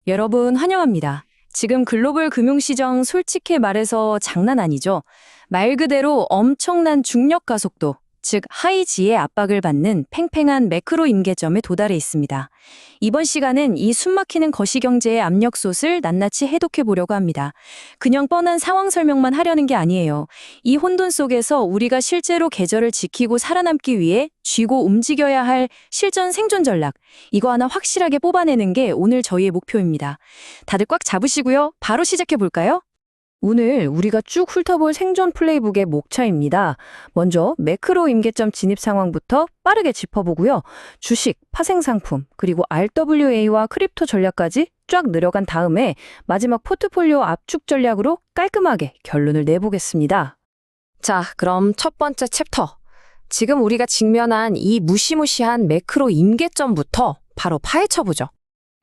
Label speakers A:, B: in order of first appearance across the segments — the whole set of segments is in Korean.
A: 여러분 환영합니다. 지금 글로벌 금융시장 솔직히 말해서 장난 아니죠. 말 그대로 엄청난 중력 가속도, 즉 하이지의 압박을 받는 팽팽한 매크로 임계점에 도달해 있습니다. 이번 시간은 이 숨막히는 거시경제의 압력솥을 낱낱이 해독해 보려고 합니다. 그냥 뻔한 상황 설명만 하려는 게 아니에요. 이 혼돈 속에서 우리가 실제로 계절을 지키고 살아남기 위해 쥐고 움직여야 할 실전 생존 전략, 이거 하나 확실하게 뽑아내는 게 오늘 저희의 목표입니다. 다들 꽉 잡으시고요. 바로 시작해 볼까요? 오늘 우리가 쭉 훑어볼 생존 플레이북의 목차입니다. 먼저 매크로 임계점 진입 상황부터 빠르게 짚어보고요. 주식, 파생상품, 그리고 RWA와 크립토 전략까지 쫙 늘어간 다음에 마지막 포트폴리오 압축 전략으로 깔끔하게 결론을 내보겠습니다. 자, 그럼 첫 번째 챕터. 지금 우리가 직면한 이 무시무시한 매크로 임계점부터 바로 파헤쳐보죠.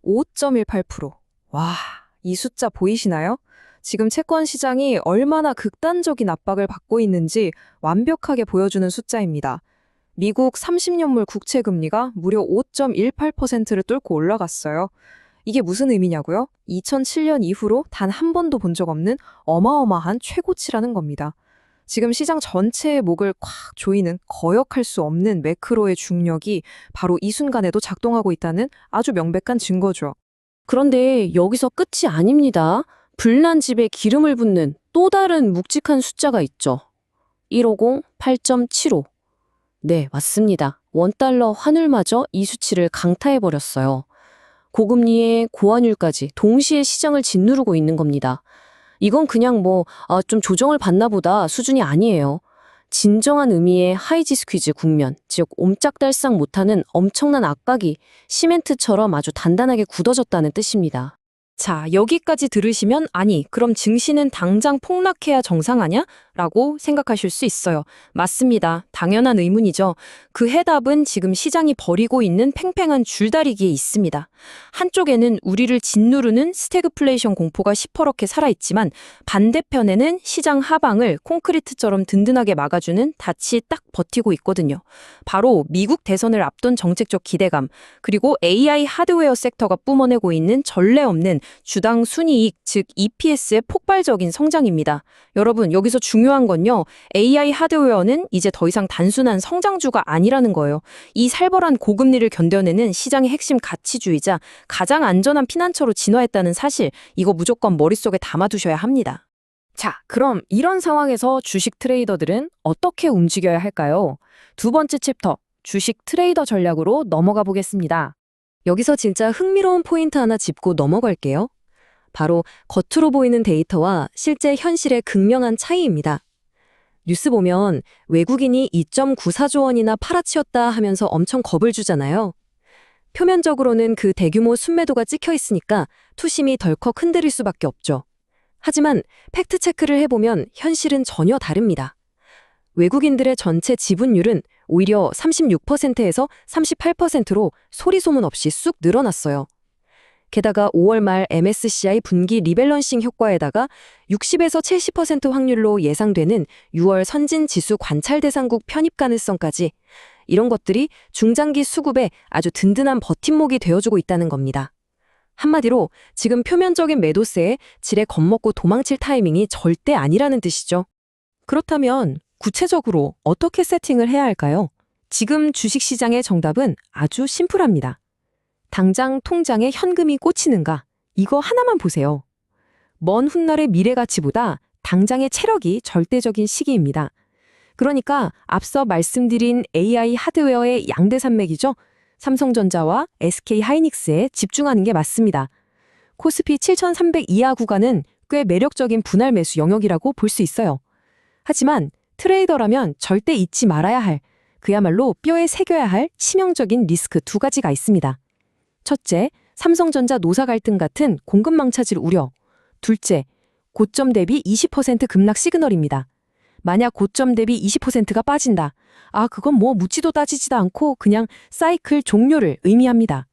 B: 5.18%. 와, 이 숫자 보이시나요? 지금 채권 시장이 얼마나 극단적인 압박을 받고 있는지 완벽하게 보여주는 숫자입니다. 미국 30년물 국채 금리가 무려 5.18%를 뚫고 올라갔어요. 이게 무슨 의미냐고요? 2007년 이후로 단 한 번도 본 적 없는 어마어마한 최고치라는 겁니다. 지금 시장 전체의 목을 콱 조이는 거역할 수 없는 매크로의 중력이 바로 이 순간에도 작동하고 있다는 아주 명백한 증거죠.
A: 그런데 여기서 끝이 아닙니다. 불난 집에 기름을 붓는 또 다른 묵직한 숫자가 있죠. 150 8.75. 네, 맞습니다. 원달러 환율마저 이 수치를 강타해버렸어요. 고금리에 고환율까지 동시에 시장을 짓누르고 있는 겁니다. 이건 그냥 좀 조정을 받나 보다 수준이 아니에요. 진정한 의미의 하이지 스퀴즈 국면, 즉 옴짝달싹 못하는 엄청난 압박이 시멘트처럼 아주 단단하게 굳어졌다는 뜻입니다. 자, 여기까지 들으시면 아니, 그럼 증시는 당장 폭락해야 정상 아냐? 라고 생각하실 수 있어요. 맞습니다. 당연한 의문이죠. 그 해답은 지금 시장이 벌이고 있는 팽팽한 줄다리기에 있습니다. 한쪽에는 우리를 짓누르는 스태그플레이션 공포가 시퍼렇게 살아있지만 반대편에는 시장 하방을 콘크리트처럼 든든하게 막아주는 닻이 딱 버티고 있거든요. 바로 미국 대선을 앞둔 정책적 기대감, 그리고 AI 하드웨어 섹터가 뿜어내고 있는 전례 없는 주당 순이익, 즉 EPS의 폭발적인 성장입니다. 여러분, 여기서 중요한 건요. AI 하드웨어는 이제 더 이상 단순한 성장주가 아니라는 거예요. 이 살벌한 고금리를 견뎌내는 시장의 핵심 가치주의자, 가장 안전한 피난처로 진화했다는 사실, 이거 무조건 머릿속에 담아두셔야 합니다. 자, 그럼 이런 상황에서 주식 트레이더들은 어떻게 움직여야 할까요? 두 번째 챕터, 주식 트레이더 전략으로 넘어가 보겠습니다. 여기서 진짜 흥미로운 포인트 하나 짚고 넘어갈게요. 바로 겉으로 보이는 데이터와 실제 현실의 극명한 차이입니다. 뉴스 보면 외국인이 2.94조 원이나 팔아치웠다 하면서 엄청 겁을 주잖아요. 표면적으로는 그 대규모 순매도가 찍혀 있으니까 투심이 덜컥 흔들릴 수밖에 없죠. 하지만 팩트체크를 해보면 현실은 전혀 다릅니다. 외국인들의 전체 지분율은 오히려 36%에서 38%로 소리소문 없이 쑥 늘어났어요. 게다가 5월 말 MSCI 분기 리밸런싱 효과에다가 60에서 70% 확률로 예상되는 6월 선진 지수 관찰 대상국 편입 가능성까지, 이런 것들이 중장기 수급에 아주 든든한 버팀목이 되어주고 있다는 겁니다. 한마디로 지금 표면적인 매도세에 지레 겁먹고 도망칠 타이밍이 절대 아니라는 뜻이죠. 그렇다면 구체적으로 어떻게 세팅을 해야 할까요? 지금 주식시장의 정답은 아주 심플합니다. 당장 통장에 현금이 꽂히는가? 이거 하나만 보세요. 먼 훗날의 미래 가치보다 당장의 체력이 절대적인 시기입니다. 그러니까 앞서 말씀드린 AI 하드웨어의 양대 산맥이죠. 삼성전자와 SK하이닉스에 집중하는 게 맞습니다. 코스피 7,300 이하 구간은 꽤 매력적인 분할 매수 영역이라고 볼 수 있어요. 하지만 트레이더라면 절대 잊지 말아야 할, 그야말로 뼈에 새겨야 할 치명적인 리스크 두 가지가 있습니다. 첫째, 삼성전자 노사 갈등 같은 공급 망차질 우려. 둘째, 고점 대비 20% 급락 시그널입니다. 만약 고점 대비 20%가 빠진다. 그건 묻지도 따지지도 않고 그냥 사이클 종료를 의미합니다.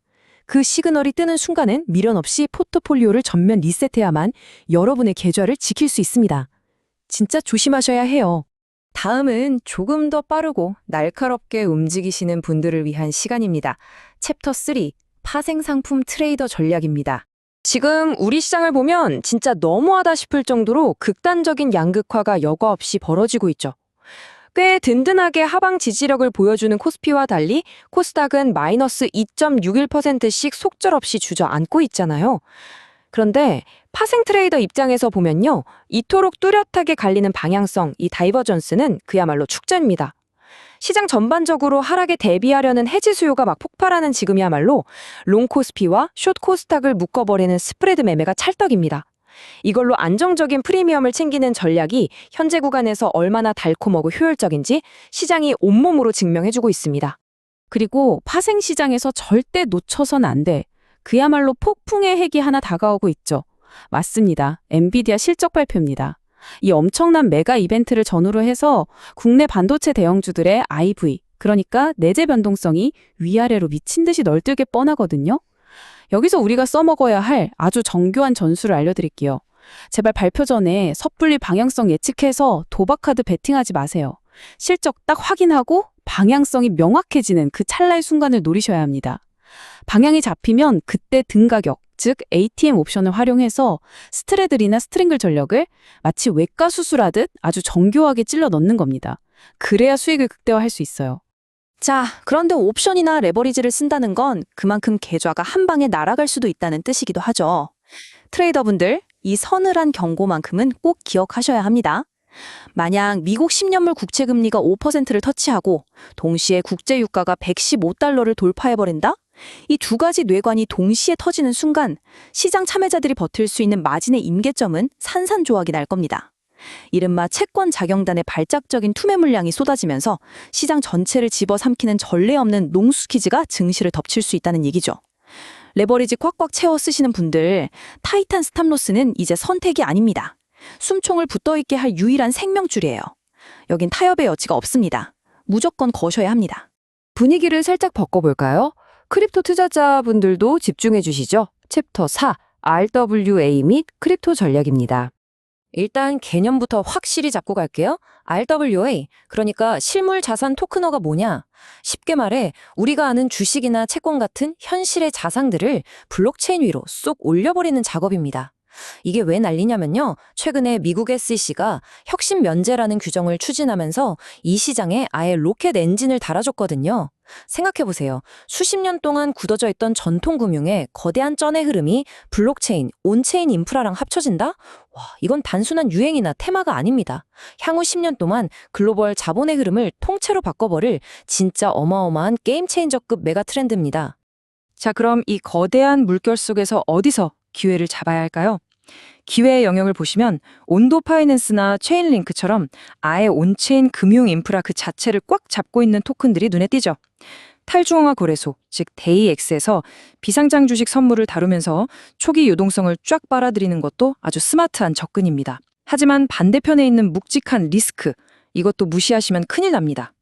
A: 그 시그널이 뜨는 순간엔 미련 없이 포트폴리오를 전면 리셋해야만 여러분의 계좌를 지킬 수 있습니다. 진짜 조심하셔야 해요. 다음은 조금 더 빠르고 날카롭게 움직이시는 분들을 위한 시간입니다. 챕터 3, 파생상품 트레이더 전략입니다.
B: 지금 우리 시장을 보면 진짜 너무하다 싶을 정도로 극단적인 양극화가 여과 없이 벌어지고 있죠. 꽤 든든하게 하방 지지력을 보여주는 코스피와 달리 코스닥은 마이너스 2.61%씩 속절없이 주저앉고 있잖아요. 그런데 파생 트레이더 입장에서 보면요. 이토록 뚜렷하게 갈리는 방향성, 이 다이버전스는 그야말로 축제입니다. 시장 전반적으로 하락에 대비하려는 해지 수요가 막 폭발하는 지금이야말로 롱 코스피와 숏 코스닥을 묶어버리는 스프레드 매매가 찰떡입니다. 이걸로 안정적인 프리미엄을 챙기는 전략이 현재 구간에서 얼마나 달콤하고 효율적인지 시장이 온몸으로 증명해주고 있습니다.
A: 그리고 파생 시장에서 절대 놓쳐선 안 돼. 그야말로 폭풍의 핵이 하나 다가오고 있죠. 맞습니다. 엔비디아 실적 발표입니다. 이 엄청난 메가 이벤트를 전후로 해서 국내 반도체 대형주들의 IV, 그러니까 내재 변동성이 위아래로 미친 듯이 널뛰게 뻔하거든요. 여기서 우리가 써먹어야 할 아주 정교한 전술을 알려드릴게요. 제발 발표 전에 섣불리 방향성 예측해서 도박카드 베팅하지 마세요. 실적 딱 확인하고 방향성이 명확해지는 그 찰나의 순간을 노리셔야 합니다. 방향이 잡히면 그때 등가격, 즉 ATM 옵션을 활용해서 스트레들이나 스트링글 전력을 마치 외과 수술하듯 아주 정교하게 찔러 넣는 겁니다. 그래야 수익을 극대화할 수 있어요.
C: 자, 그런데 옵션이나 레버리지를 쓴다는 건 그만큼 계좌가 한 방에 날아갈 수도 있다는 뜻이기도 하죠. 트레이더분들, 이 서늘한 경고만큼은 꼭 기억하셔야 합니다. 만약 미국 10년물 국채 금리가 5%를 터치하고 동시에 국제 유가가 115달러를 돌파해버린다? 이 두 가지 뇌관이 동시에 터지는 순간 시장 참여자들이 버틸 수 있는 마진의 임계점은 산산조각이 날 겁니다. 이른바 채권 자경단의 발작적인 투매 물량이 쏟아지면서 시장 전체를 집어삼키는 전례 없는 농수키즈가 증시를 덮칠 수 있다는 얘기죠. 레버리지 꽉꽉 채워 쓰시는 분들, 타이탄 스탑로스는 이제 선택이 아닙니다. 숨총을 붙어있게 할 유일한 생명줄이에요. 여긴 타협의 여지가 없습니다. 무조건 거셔야 합니다.
B: 분위기를 살짝 바꿔볼까요? 크립토 투자자분들도 집중해 주시죠. 챕터 4, RWA 및 크립토 전략입니다. 일단 개념부터 확실히 잡고 갈게요. RWA, 그러니까 실물 자산 토큰어가 뭐냐? 쉽게 말해 우리가 아는 주식이나 채권 같은 현실의 자산들을 블록체인 위로 쏙 올려버리는 작업입니다. 이게 왜 난리냐면요. 최근에 미국 SEC가 혁신 면제라는 규정을 추진하면서 이 시장에 아예 로켓 엔진을 달아줬거든요. 생각해보세요. 수십 년 동안 굳어져 있던 전통 금융의 거대한 쩐의 흐름이 블록체인, 온체인 인프라랑 합쳐진다? 와, 이건 단순한 유행이나 테마가 아닙니다. 향후 10년 동안 글로벌 자본의 흐름을 통째로 바꿔버릴 진짜 어마어마한 게임 체인저급 메가 트렌드입니다.
D: 자, 그럼 이 거대한 물결 속에서 어디서 기회를 잡아야 할까요? 기회의 영역을 보시면 온도 파이낸스나 체인링크처럼 아예 온체인 금융 인프라 그 자체를 꽉 잡고 있는 토큰들이 눈에 띄죠. 탈중앙화 거래소, 즉 데이엑스에서 비상장 주식 선물을 다루면서 초기 유동성을 쫙 빨아들이는 것도 아주 스마트한 접근입니다. 하지만 반대편에 있는 묵직한 리스크, 이것도 무시하시면 큰일 납니다.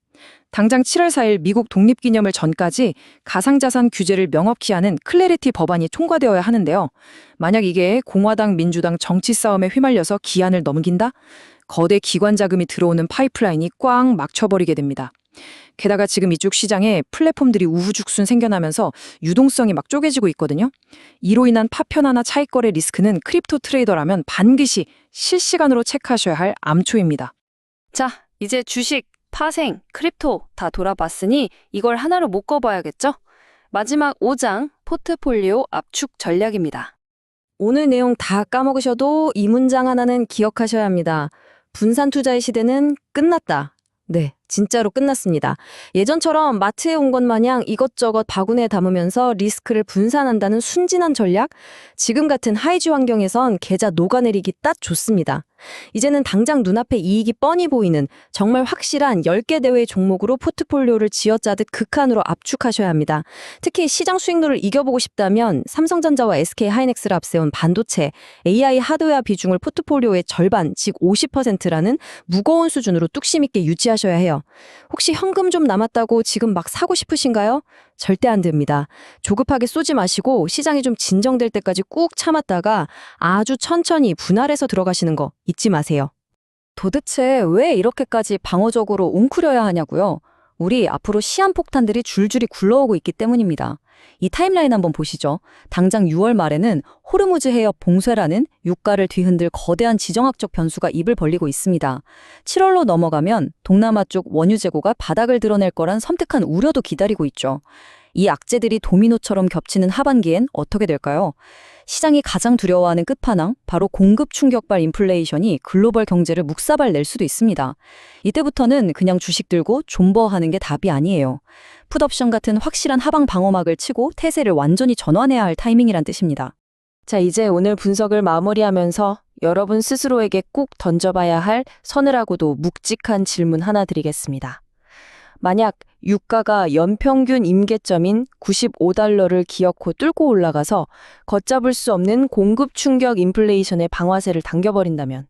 D: 당장 7월 4일 미국 독립기념일 전까지 가상자산 규제를 명확히 하는 클래리티 법안이 통과되어야 하는데요. 만약 이게 공화당, 민주당 정치 싸움에 휘말려서 기한을 넘긴다? 거대 기관 자금이 들어오는 파이프라인이 꽉 막혀버리게 됩니다. 게다가 지금 이쪽 시장에 플랫폼들이 우후죽순 생겨나면서 유동성이 막 쪼개지고 있거든요. 이로 인한 파편화나 차익거래 리스크는 크립토 트레이더라면 반드시 실시간으로 체크하셔야 할 암초입니다.
A: 자, 이제 주식, 파생, 크립토 다 돌아봤으니 이걸 하나로 묶어봐야겠죠? 마지막 5장 포트폴리오 압축 전략입니다.
B: 오늘 내용 다 까먹으셔도 이 문장 하나는 기억하셔야 합니다. 분산 투자의 시대는 끝났다. 네, 진짜로 끝났습니다. 예전처럼 마트에 온 것 마냥 이것저것 바구니에 담으면서 리스크를 분산한다는 순진한 전략? 지금 같은 하이주 환경에선 계좌 녹아내리기 딱 좋습니다. 이제는 당장 눈앞에 이익이 뻔히 보이는 정말 확실한 10개 대외의 종목으로 포트폴리오를 쥐어짜듯 극한으로 압축하셔야 합니다. 특히 시장 수익률을 이겨보고 싶다면 삼성전자와 SK하이닉스를 앞세운 반도체, AI 하드웨어 비중을 포트폴리오의 절반, 즉 50%라는 무거운 수준으로 뚝심 있게 유지하셔야 해요. 혹시 현금 좀 남았다고 지금 막 사고 싶으신가요? 절대 안 됩니다. 조급하게 쏘지 마시고 시장이 좀 진정될 때까지 꾹 참았다가 아주 천천히 분할해서 들어가시는 거 잊지 마세요.
C: 도대체 왜 이렇게까지 방어적으로 웅크려야 하냐고요?
E: 우리 앞으로 시한폭탄들이 줄줄이 굴러오고 있기 때문입니다. 이 타임라인 한번 보시죠. 당장 6월 말에는 호르무즈 해협 봉쇄라는 유가를 뒤흔들 거대한 지정학적 변수가 입을 벌리고 있습니다. 7월로 넘어가면 동남아 쪽 원유 재고가 바닥을 드러낼 거란 섬뜩한 우려도 기다리고 있죠. 이 악재들이 도미노처럼 겹치는 하반기엔 어떻게 될까요? 시장이 가장 두려워하는 끝판왕, 바로 공급 충격발 인플레이션이 글로벌 경제를 묵사발 낼 수도 있습니다. 이때부터는 그냥 주식 들고 존버하는 게 답이 아니에요. 풋옵션 같은 확실한 하방 방어막을 치고 태세를 완전히 전환해야 할 타이밍이란 뜻입니다.
A: 자, 이제 오늘 분석을 마무리하면서 여러분 스스로에게 꼭 던져봐야 할 서늘하고도 묵직한 질문 하나 드리겠습니다. 만약 유가가 연평균 임계점인 $95를 기어코 뚫고 올라가서 걷잡을 수 없는 공급 충격 인플레이션의 방아쇠를 당겨버린다면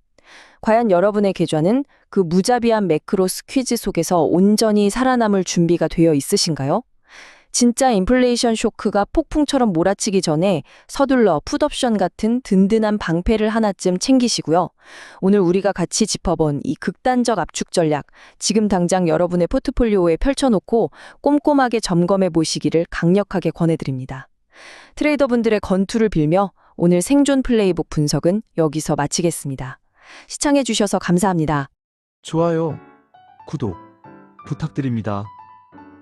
A: 과연 여러분의 계좌는 그 무자비한 매크로 스퀴즈 속에서 온전히 살아남을 준비가 되어 있으신가요? 진짜 인플레이션 쇼크가 폭풍처럼 몰아치기 전에 서둘러 풋옵션 같은 든든한 방패를 하나쯤 챙기시고요. 오늘 우리가 같이 짚어본 이 극단적 압축 전략, 지금 당장 여러분의 포트폴리오에 펼쳐놓고 꼼꼼하게 점검해 보시기를 강력하게 권해드립니다. 트레이더분들의 건투를 빌며 오늘 생존 플레이북 분석은 여기서 마치겠습니다. 시청해주셔서 감사합니다.
F: 좋아요, 구독 부탁드립니다.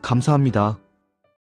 F: 감사합니다.